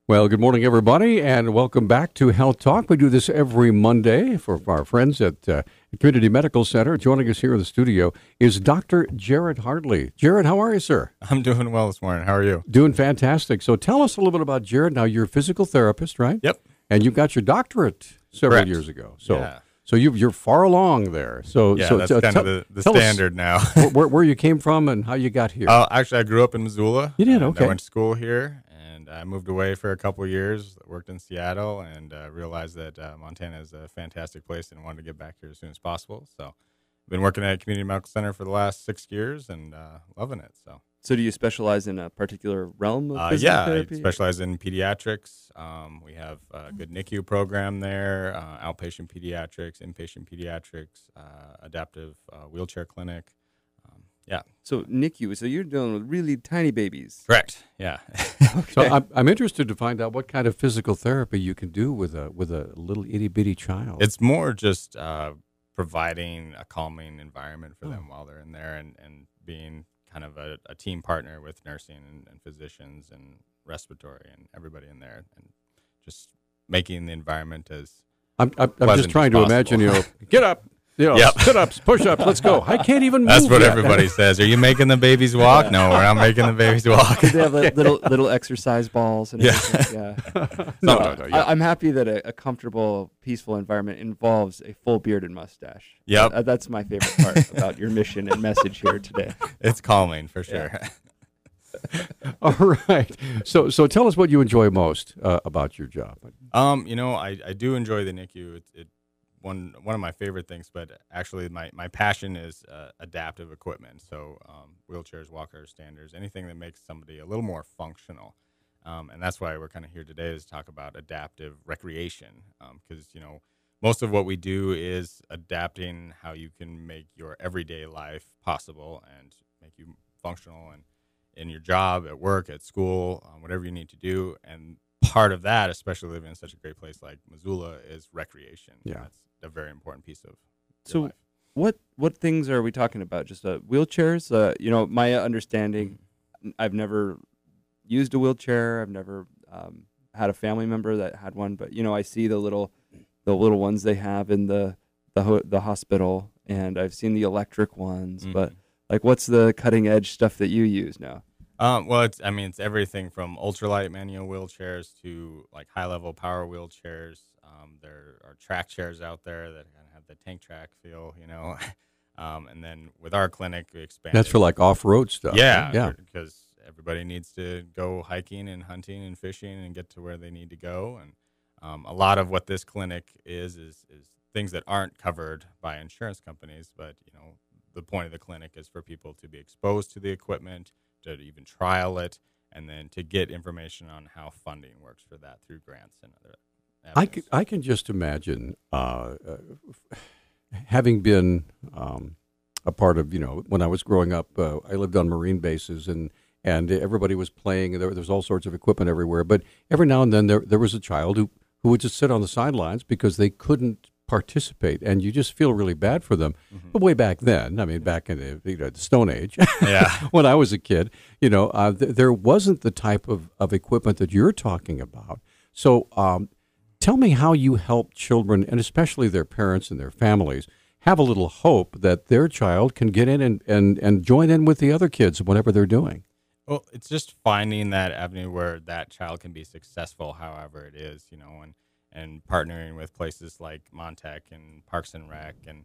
Well, good morning, everybody, and welcome back to Health Talk. We do this every Monday for our friends at Community Medical Center. Joining us here in the studio is Dr. Jared Hartley. Jared, how are you, sir? I'm doing well this morning. How are you? Doing fantastic. So tell us a little bit about Jared. Now, you're a physical therapist, right? Yep. And you got your doctorate several Correct. years ago. So, Yeah. so you're far along there. So, Yeah, so that's kind of the standard now. where you came from and how you got here. Actually, I grew up in Missoula. You did? Okay. I went to school here, and I moved away for a couple of years, worked in Seattle, and realized that Montana is a fantastic place and wanted to get back here as soon as possible. So I've been working at Community Medical Center for the last 6 years and loving it. So do you specialize in a particular realm of physical therapy? I specialize in pediatrics. We have a good NICU program there, outpatient pediatrics, inpatient pediatrics, adaptive wheelchair clinic. So NICU, so you're dealing with really tiny babies. Correct. Yeah. Okay. So I'm interested to find out what kind of physical therapy you can do with a little itty bitty child. It's more just providing a calming environment for them while they're in there and being kind of a team partner with nursing and physicians and respiratory and everybody in there, and just making the environment as I'm pleasant just trying as to imagine, get up, Yep. sit-ups, push-ups, let's go. I can't even move That's what yet. everybody says. Are you making the babies walk? No, we're not making the babies walk. They have like little exercise balls and everything. Yeah. No. I'm happy that a comfortable, peaceful environment involves a full beard and mustache. Yep. That's my favorite part about your mission and message here today. It's calming for sure. All right. So tell us what you enjoy most about your job. I do enjoy the NICU. It's one of my favorite things, but actually my passion is adaptive equipment. So wheelchairs, walkers, standers, anything that makes somebody a little more functional. And that's why we're kind of here today is talk about adaptive recreation. Because, most of what we do is adapting how you can make your everyday life possible and make you functional and in your job, at work, at school, whatever you need to do. And part of that, especially living in such a great place like Missoula, is recreation. Yeah. That's a very important piece of So life. what things are we talking about? Just wheelchairs? My understanding, I've never used a wheelchair. I've never had a family member that had one, but I see the little ones they have in the hospital, and I've seen the electric ones. But like, what's the cutting edge stuff that you use now? Well, it's everything from ultralight manual wheelchairs to like high level power wheelchairs. There are track chairs out there that kind of have the tank track feel, and then with our clinic, we expanded. That's for like off-road stuff. Yeah. Because everybody needs to go hiking and hunting and fishing and get to where they need to go. And a lot of what this clinic is things that aren't covered by insurance companies. But, the point of the clinic is for people to be exposed to the equipment, to even trial it, and then to get information on how funding works for that through grants and other avenues. I can just imagine having been a part of, when I was growing up, I lived on Marine bases and everybody was playing. And there was all sorts of equipment everywhere. But every now and then there was a child who would just sit on the sidelines because they couldn't participate, and you just feel really bad for them. But way back then, back in the Stone Age, when I was a kid, there wasn't the type of equipment that you're talking about. So tell me how you help children, and especially their parents and their families, have a little hope that their child can get in and join in with the other kids, whatever they're doing. Well, it's just finding that avenue where that child can be successful, however it is, and partnering with places like Montec and Parks and Rec and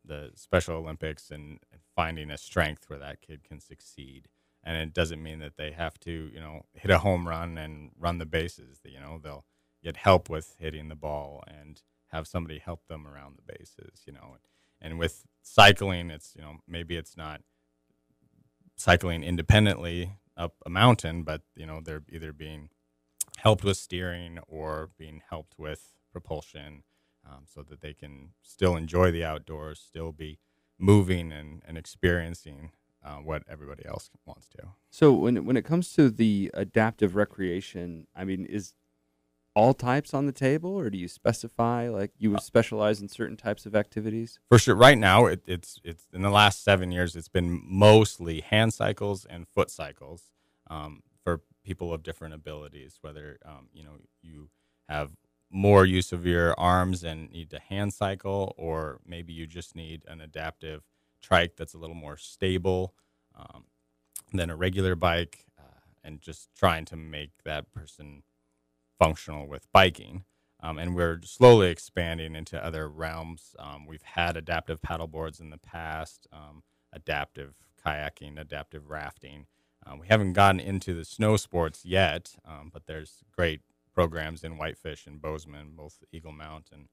the Special Olympics and finding a strength where that kid can succeed. And it doesn't mean that they have to, hit a home run and run the bases. They'll get help with hitting the ball and have somebody help them around the bases, And with cycling, it's, maybe it's not cycling independently up a mountain, but, they're either being helped with steering or being helped with propulsion so that they can still enjoy the outdoors, still be moving and experiencing what everybody else wants to. So when it comes to the adaptive recreation, is all types on the table, or do you specify, like you would specialize in certain types of activities? For sure. Right now, it's in the last 7 years, it's been mostly hand cycles and foot cycles for people of different abilities, whether you have more use of your arms and need to hand cycle, or maybe you just need an adaptive trike that's a little more stable than a regular bike, and just trying to make that person functional with biking. And we're slowly expanding into other realms. We've had adaptive paddle boards in the past, adaptive kayaking, adaptive rafting. We haven't gotten into the snow sports yet, but there's great programs in Whitefish and Bozeman, both Eagle Mount and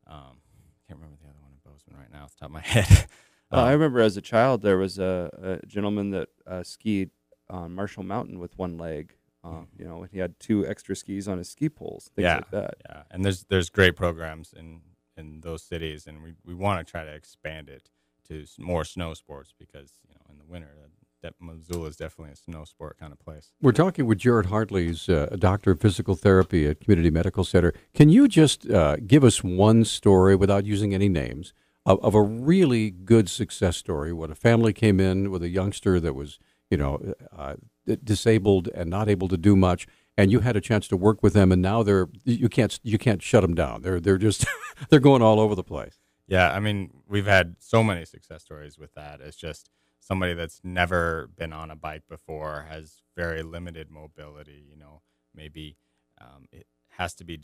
can't remember the other one in Bozeman right now off the top of my head. I remember as a child there was a gentleman that skied on Marshall Mountain with one leg. And he had 2 extra skis on his ski poles, things like that. Yeah, and there's great programs in those cities, and we want to try to expand it to more snow sports because in the winter that Missoula is definitely a snow sport kind of place. We're talking with Jared Hartley, who's a doctor of physical therapy at Community Medical Center. Can you just give us one story without using any names of a really good success story when a family came in with a youngster that was, disabled and not able to do much, and you had a chance to work with them, and now you can't shut them down. They're just they're going all over the place. Yeah, I mean, we've had so many success stories with that. It's just somebody that's never been on a bike before, has very limited mobility. Maybe it has to be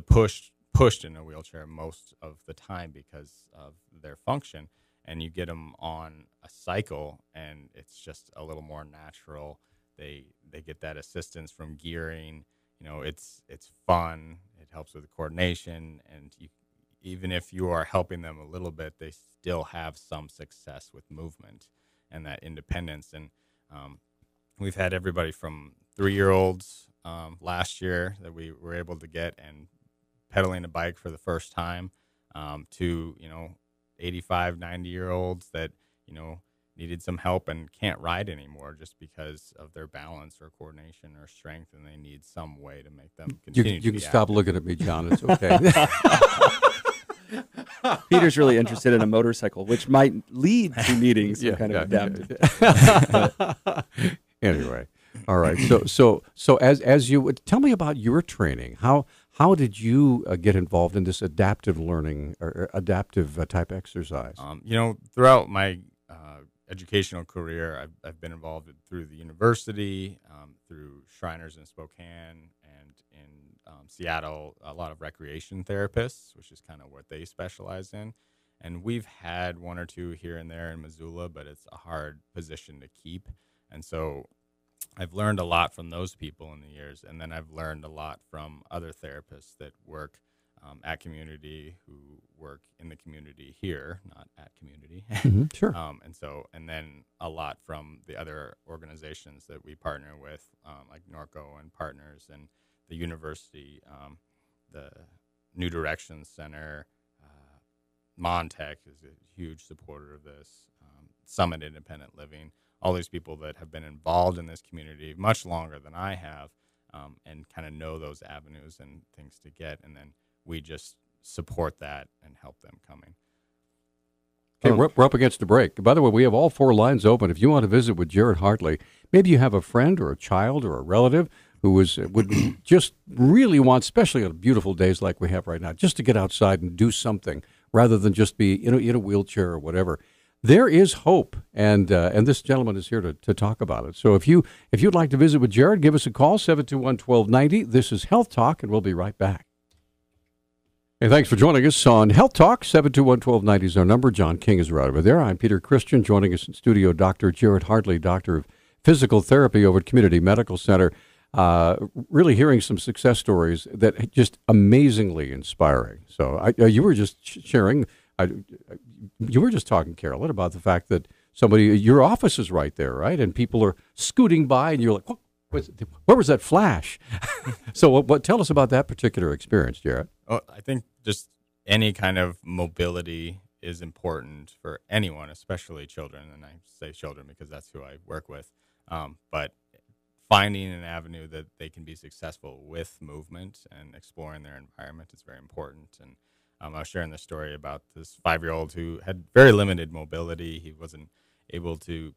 pushed in a wheelchair most of the time because of their function. And you get them on a cycle, and it's just a little more natural. They get that assistance from gearing. It's fun. It helps with coordination, and even if you are helping them a little bit, they still have some success with movement and that independence. And we've had everybody from 3-year-olds last year that we were able to get and pedaling a bike for the first time to 85, 90-year-olds that needed some help and can't ride anymore just because of their balance or coordination or strength, and they need some way to make them continue. You can stop looking at me, John. It's okay. Peter's really interested in a motorcycle, which might lead to needing some kind of adaptive. Anyway, all right. So as you tell me about your training, how did you get involved in this adaptive learning or adaptive type exercise? Throughout my educational career, I've been involved through the university, through Shriners in Spokane, and in Seattle, a lot of recreation therapists, which is kind of what they specialize in. And we've had 1 or 2 here and there in Missoula, but it's a hard position to keep. And so I've learned a lot from those people in the years, and then I've learned a lot from other therapists that work at community, who work in the community here, not at community. Sure. And then a lot from the other organizations that we partner with, like Norco and Partners, and the university, the New Directions Center. Montech is a huge supporter of this. Summit Independent Living. All these people that have been involved in this community much longer than I have, and kind of know those avenues and things to get, and then we just support that and help them coming. Okay, we're up against the break. By the way, we have all 4 lines open. If you want to visit with Jared Hartley, maybe you have a friend or a child or a relative who would just really want, especially on beautiful days like we have right now, just to get outside and do something rather than just be in a wheelchair or whatever. There is hope, and this gentleman is here to talk about it. So if you'd like to visit with Jared, give us a call, 721-1290. This is Health Talk, and we'll be right back. Hey, thanks for joining us on Health Talk. 721-1290 is our number. John King is right over there. I'm Peter Christian. Joining us in studio, Dr. Jared Hartley, Doctor of Physical Therapy over at Community Medical Center. Really hearing some success stories that just amazingly inspiring. So you were just sharing... you were just talking, Carolyn, about the fact that your office is right there, right? And people are scooting by, and you're like, where was that flash? So tell us about that particular experience, Jared. Well, I think just any kind of mobility is important for anyone, especially children. And I say children because that's who I work with. But finding an avenue that they can be successful with movement and exploring their environment is very important. And I was sharing the story about this 5-year-old who had very limited mobility. He wasn't able to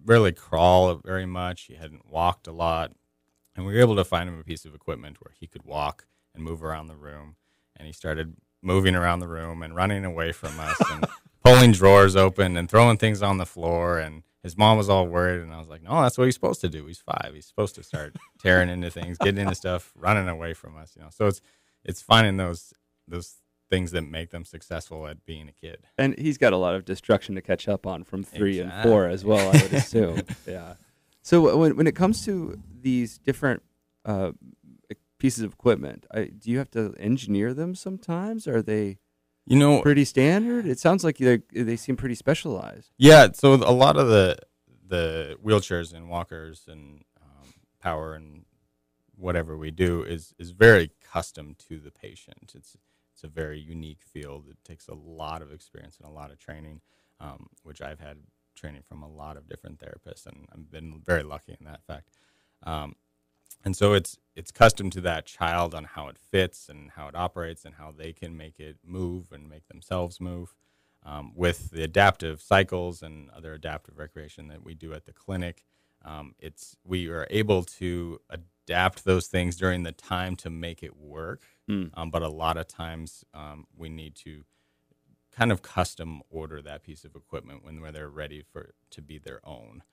really crawl very much. He hadn't walked a lot. And we were able to find him a piece of equipment where he could walk and move around the room. And he started moving around the room and running away from us and pulling drawers open and throwing things on the floor. And his mom was all worried. And I was like, no, that's what he's supposed to do. He's 5. He's supposed to start tearing into things, getting into stuff, running away from us. So it's finding those things that make them successful at being a kid. And he's got a lot of destruction to catch up on from 3 and 4 as well, I would assume. Yeah. So when it comes to these different pieces of equipment, do you have to engineer them sometimes? Are they pretty standard? It sounds like they seem pretty specialized. Yeah, so a lot of the wheelchairs and walkers and power and whatever we do is very custom to the patient. It's a very unique field. It takes a lot of experience and a lot of training, which I've had training from a lot of different therapists, and I've been very lucky in that fact. And so it's custom to that child on how it fits and how it operates and how they can make it move and make themselves move. With the adaptive cycles and other adaptive recreation that we do at the clinic, we are able to adapt those things during the time to make it work. But a lot of times we need to kind of custom order that piece of equipment when they're ready to be their own.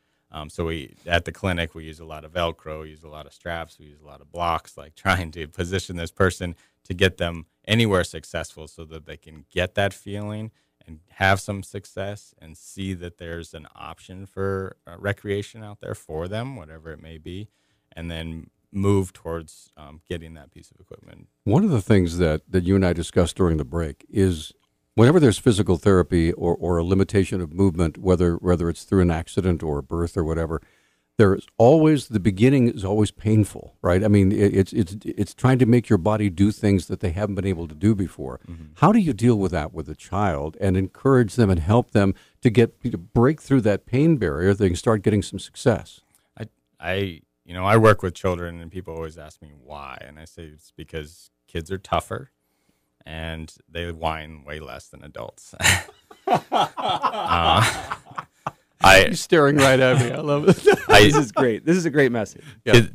So at the clinic, we use a lot of Velcro, we use a lot of straps, we use a lot of blocks, like trying to position this person to get them anywhere successful so that they can get that feeling and have some success and see that there's an option for recreation out there for them, whatever it may be, and then move towards getting that piece of equipment. One of the things that you and I discussed during the break is whenever there's physical therapy or a limitation of movement, whether it's through an accident or a birth or whatever, there's always, the beginning is always painful, right? I mean, it's trying to make your body do things that they haven't been able to do before. Mm-hmm. How do you deal with that with a child and encourage them and help them to break through that pain barrier so they can start getting some success? I work with children, and people always ask me why, and I say it's because kids are tougher and they whine way less than adults. You're staring right at me. I love it. This is great. This is a great message.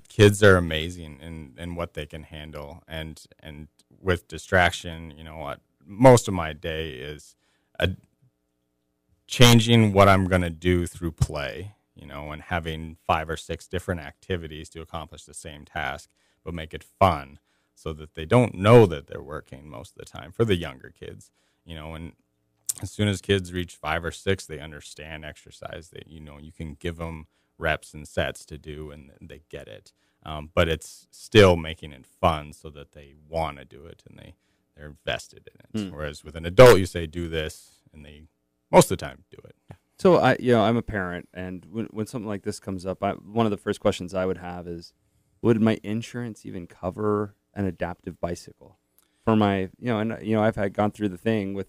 Kids are amazing in what they can handle, and with distraction, most of my day is changing what I'm going to do through play, and having 5 or 6 different activities to accomplish the same task, but make it fun so that they don't know that they're working most of the time for the younger kids, and as soon as kids reach 5 or 6, they understand exercise. That you can give them reps and sets to do, and they get it. But it's still making it fun so that they want to do it and they're invested in it. Whereas with an adult, you say do this, and they most of the time do it. So I'm a parent, and when something like this comes up, one of the first questions I would have is, would my insurance even cover an adaptive bicycle for my? I've gone through the thing with.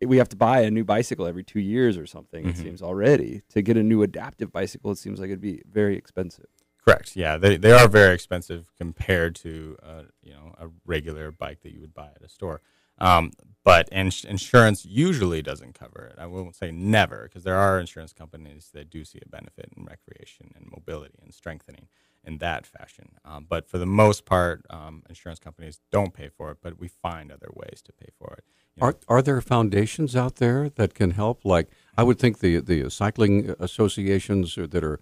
We have to buy a new bicycle every 2 years or something, mm-hmm. It seems already. To get a new adaptive bicycle, it seems like it'd be very expensive. Correct. Yeah, they are very expensive compared to a regular bike that you would buy at a store. But insurance usually doesn't cover it. I won't say never, because there are insurance companies that do see a benefit in recreation and mobility and strengthening in that fashion. But for the most part, insurance companies don't pay for it, but we find other ways to pay for it. Are there foundations out there that can help? Like, I would think the cycling associations that are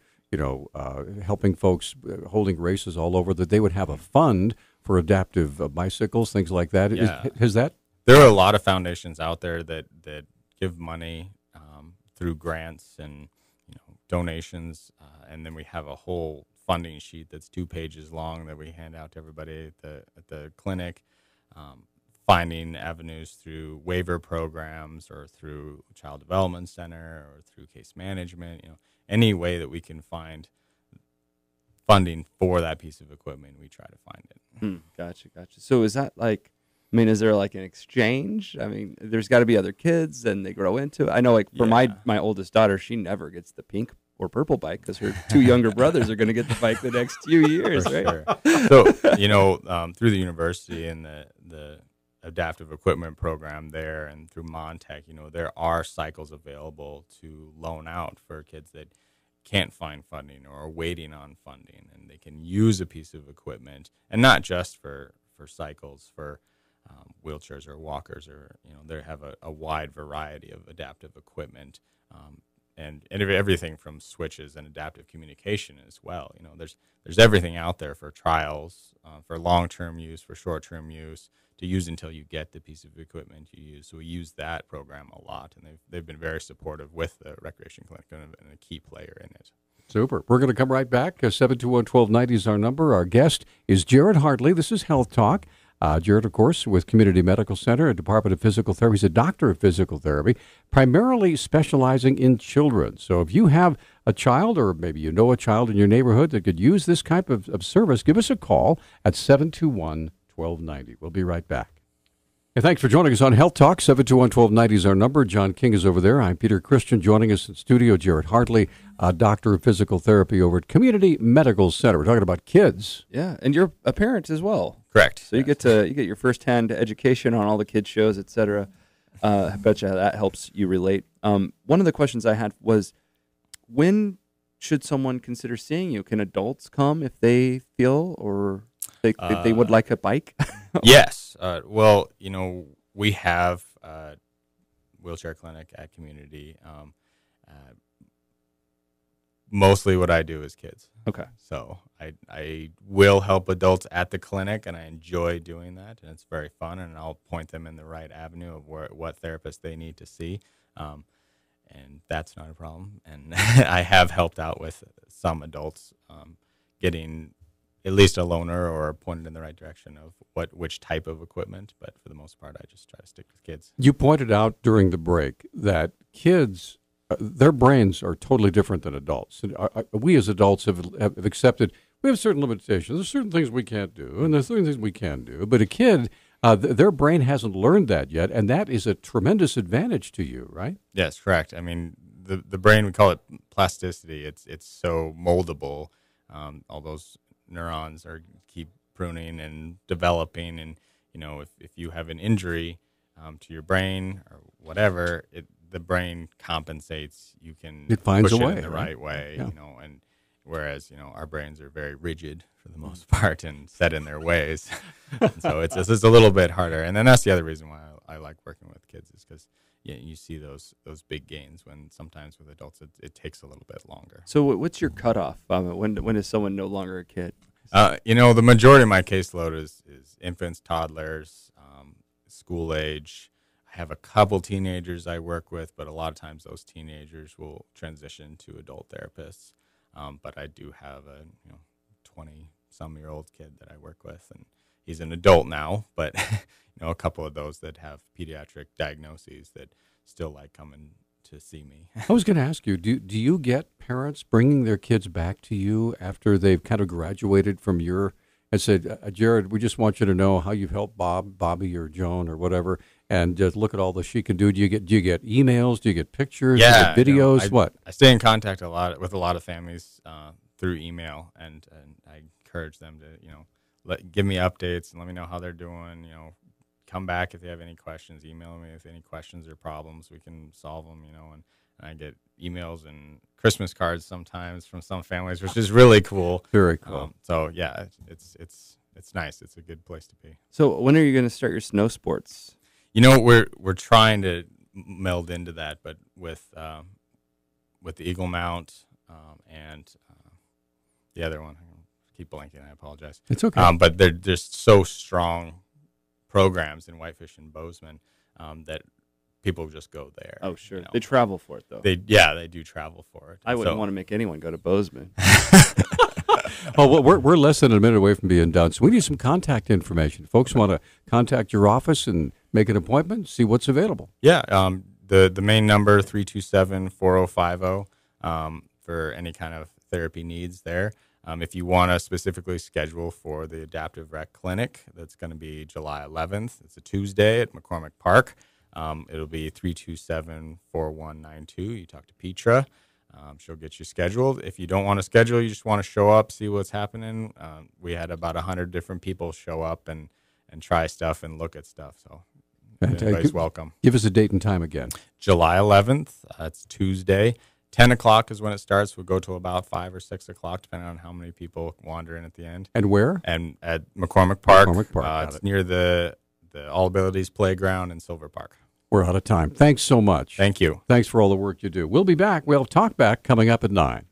helping folks holding races all over, that they would have a fund for adaptive bicycles, things like that. Yeah. Has that? There are a lot of foundations out there that give money through grants and donations, and then we have a whole funding sheet that's 2 pages long that we hand out to everybody at the clinic. Finding avenues through waiver programs or through Child Development Center or through case management, any way that we can find funding for that piece of equipment, we try to find it. Gotcha. So is that is there like an exchange? I mean, there's got to be other kids and they grow into it. I know for my oldest daughter, she never gets the pink or purple bike because her 2 younger brothers are going to get the bike the next few years, right? Sure. So, through the university and the adaptive equipment program there and through Montech, there are cycles available to loan out for kids that can't find funding or are waiting on funding, and they can use a piece of equipment, and not just for cycles, for wheelchairs or walkers, or they have a wide variety of adaptive equipment, and everything from switches and adaptive communication as well. There's everything out there for trials, for long-term use, for short-term use, to use until you get the piece of equipment you use. So we use that program a lot, and they've been very supportive with the recreation clinic and a key player in it. Super. We're going to come right back. 721-1290 is our number. Our guest is Jared Hartley. This is Health Talk. Jared, of course, with Community Medical Center, a Department of Physical Therapy. He's a doctor of physical therapy, primarily specializing in children. So if you have a child, or maybe you know a child in your neighborhood that could use this type of service, give us a call at 721-1290. We'll be right back. Hey, thanks for joining us on Health Talk. 721-1290 is our number. John King is over there. I'm Peter Christian. Joining us in studio, Jared Hartley, doctor of physical therapy over at Community Medical Center. We're talking about kids. Yeah, and you're a parent as well. Correct. So you get your firsthand education on all the kids shows, etc. I bet you that helps you relate. One of the questions I had was, when should someone consider seeing you? Can adults come if they feel or if they would like a bike? Yes. Well, we have a wheelchair clinic at Community. Mostly what I do is kids. Okay. So I will help adults at the clinic, and I enjoy doing that, and it's very fun, and I'll point them in the right avenue of what therapist they need to see. And that's not a problem. And I have helped out with some adults getting at least a loaner or pointed in the right direction of which type of equipment. But for the most part, I just try to stick with kids. You pointed out during the break that kids, their brains are totally different than adults. And we as adults have accepted we have certain limitations. There's certain things we can't do, and there's certain things we can do. But a kid, their brain hasn't learned that yet, and that is a tremendous advantage to you, right? Yes, correct. I mean, the brain, we call it plasticity. It's so moldable. All those neurons keep pruning and developing, and if you have an injury to your brain or whatever, the brain compensates. You can finds push a it way, in the right way, Yeah. and whereas our brains are very rigid for the most part and set in their ways, and so it's a little bit harder. And then that's the other reason why I like working with kids, is because you see those big gains, when sometimes with adults it takes a little bit longer. So what's your cutoff? When is someone no longer a kid? The majority of my caseload is infants, toddlers, school age. I have a couple teenagers I work with, but a lot of times those teenagers will transition to adult therapists. But I do have a 20-some-year-old kid that I work with, and he's an adult now. But a couple of those that have pediatric diagnoses that still like coming to see me. I was going to ask you, do you get parents bringing their kids back to you after they've kind of graduated from your, and said, Jared, we just want you to know how you've helped Bobby or Joan or whatever, and just look at all that she can do. Do you get emails? Do you get pictures? Yeah, do you get videos? What? I stay in contact with a lot of families through email, and I encourage them to give me updates and let me know how they're doing. Come back if they have any questions. Email me if any questions or problems. We can solve them. And I get emails and Christmas cards sometimes from some families, which is really cool. Very cool. So yeah, it's nice. It's a good place to be. So when are you going to start your snow sports? We're trying to meld into that, but with the Eagle Mount and the other one, I keep blanking. I apologize. It's okay. But they're just so strong programs in Whitefish and Bozeman that people just go there. Oh, sure. They travel for it, though. They do travel for it. I wouldn't want to make anyone go to Bozeman. Well, we're less than a minute away from being done, so we need some contact information. Folks want to contact your office and make an appointment, see what's available. Yeah, the main number, 327-4050, for any kind of therapy needs there. If you want to specifically schedule for the Adaptive Rec Clinic, that's going to be July 11th. It's a Tuesday at McCormick Park. It'll be 327-4192. You talk to Petra. She'll get you scheduled. If you don't want to schedule, you just want to show up, see what's happening. We had about 100 different people show up and try stuff and look at stuff. So everybody's welcome. Give us a date and time again. July 11th. It's Tuesday, 10 o'clock is when it starts. We'll go till about 5 or 6 o'clock, depending on how many people wander in at the end. And where? And at McCormick Park. McCormick Park, It's near the All Abilities Playground in Silver Park. We're out of time. Thanks so much. Thank you. Thanks for all the work you do. We'll be back. We'll talk back coming up at 9.